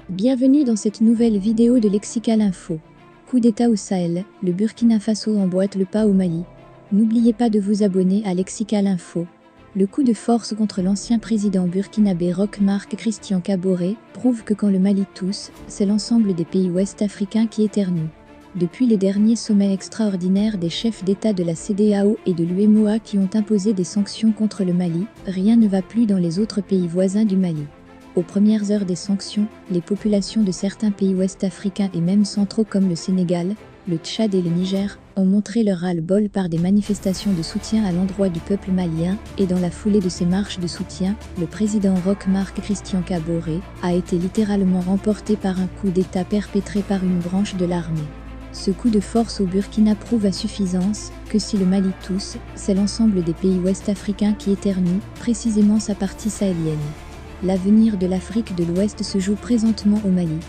Bienvenue dans cette nouvelle vidéo de Lexical Info. Coup d'État au Sahel, le Burkina Faso emboîte le pas au Mali. N'oubliez pas de vous abonner à Lexical Info. Le coup de force contre l'ancien président burkinabé Roch Marc Christian Kaboré prouve que quand le Mali tousse, c'est l'ensemble des pays ouest africains qui éternuent. Depuis les derniers sommets extraordinaires des chefs d'État de la CEDEAO et de l'UEMOA qui ont imposé des sanctions contre le Mali, rien ne va plus dans les autres pays voisins du Mali. Aux premières heures des sanctions, les populations de certains pays ouest-africains et même centraux comme le Sénégal, le Tchad et le Niger ont montré leur ras-le-bol par des manifestations de soutien à l'endroit du peuple malien, et dans la foulée de ces marches de soutien, le président Roch Marc Christian Kaboré a été littéralement remporté par un coup d'État perpétré par une branche de l'armée. Ce coup de force au Burkina prouve à suffisance que si le Mali tousse, c'est l'ensemble des pays ouest-africains qui éternuent, précisément sa partie sahélienne. L'avenir de l'Afrique de l'Ouest se joue présentement au Mali.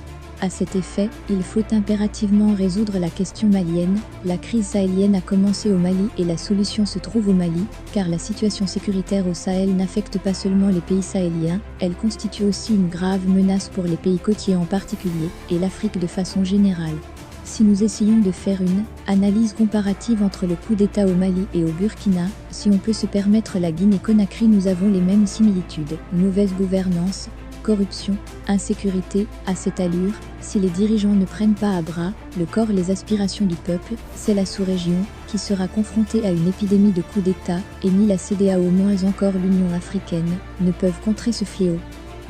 À cet effet, il faut impérativement résoudre la question malienne. La crise sahélienne a commencé au Mali et la solution se trouve au Mali, car la situation sécuritaire au Sahel n'affecte pas seulement les pays sahéliens, elle constitue aussi une grave menace pour les pays côtiers en particulier, et l'Afrique de façon générale. Si nous essayons de faire une analyse comparative entre le coup d'État au Mali et au Burkina, si on peut se permettre la Guinée-Conakry, nous avons les mêmes similitudes. Mauvaise gouvernance, corruption, insécurité. À cette allure, si les dirigeants ne prennent pas à bras le corps les aspirations du peuple, c'est la sous-région qui sera confrontée à une épidémie de coups d'État, et ni la CEDEAO moins encore l'Union africaine ne peuvent contrer ce fléau.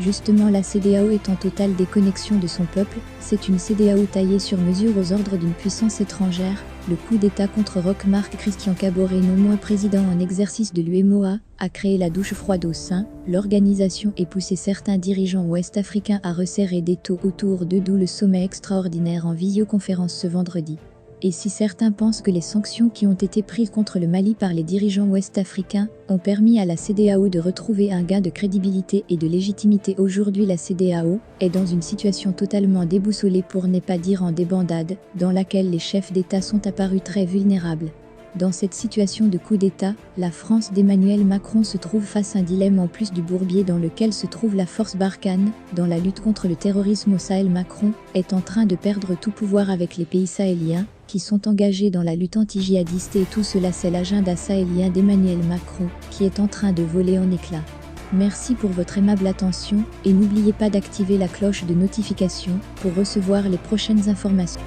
Justement, la CEDEAO est en totale déconnexion de son peuple, c'est une CEDEAO taillée sur mesure aux ordres d'une puissance étrangère. Le coup d'État contre Roch Marc Christian Kaboré, non moins président en exercice de l'UEMOA, a créé la douche froide au sein l'organisation et poussé certains dirigeants ouest-africains à resserrer des taux autour d'eux, d'où le sommet extraordinaire en visioconférence ce vendredi. Et si certains pensent que les sanctions qui ont été prises contre le Mali par les dirigeants ouest-africains ont permis à la CEDEAO de retrouver un gain de crédibilité et de légitimité, aujourd'hui la CEDEAO est dans une situation totalement déboussolée, pour ne pas dire en débandade, dans laquelle les chefs d'État sont apparus très vulnérables. Dans cette situation de coup d'État, la France d'Emmanuel Macron se trouve face à un dilemme en plus du bourbier dans lequel se trouve la force Barkhane. Dans la lutte contre le terrorisme au Sahel, Macron est en train de perdre tout pouvoir avec les pays sahéliens, qui sont engagés dans la lutte anti-djihadiste, et tout cela c'est l'agenda sahélien d'Emmanuel Macron, qui est en train de voler en éclats. Merci pour votre aimable attention, et n'oubliez pas d'activer la cloche de notification pour recevoir les prochaines informations.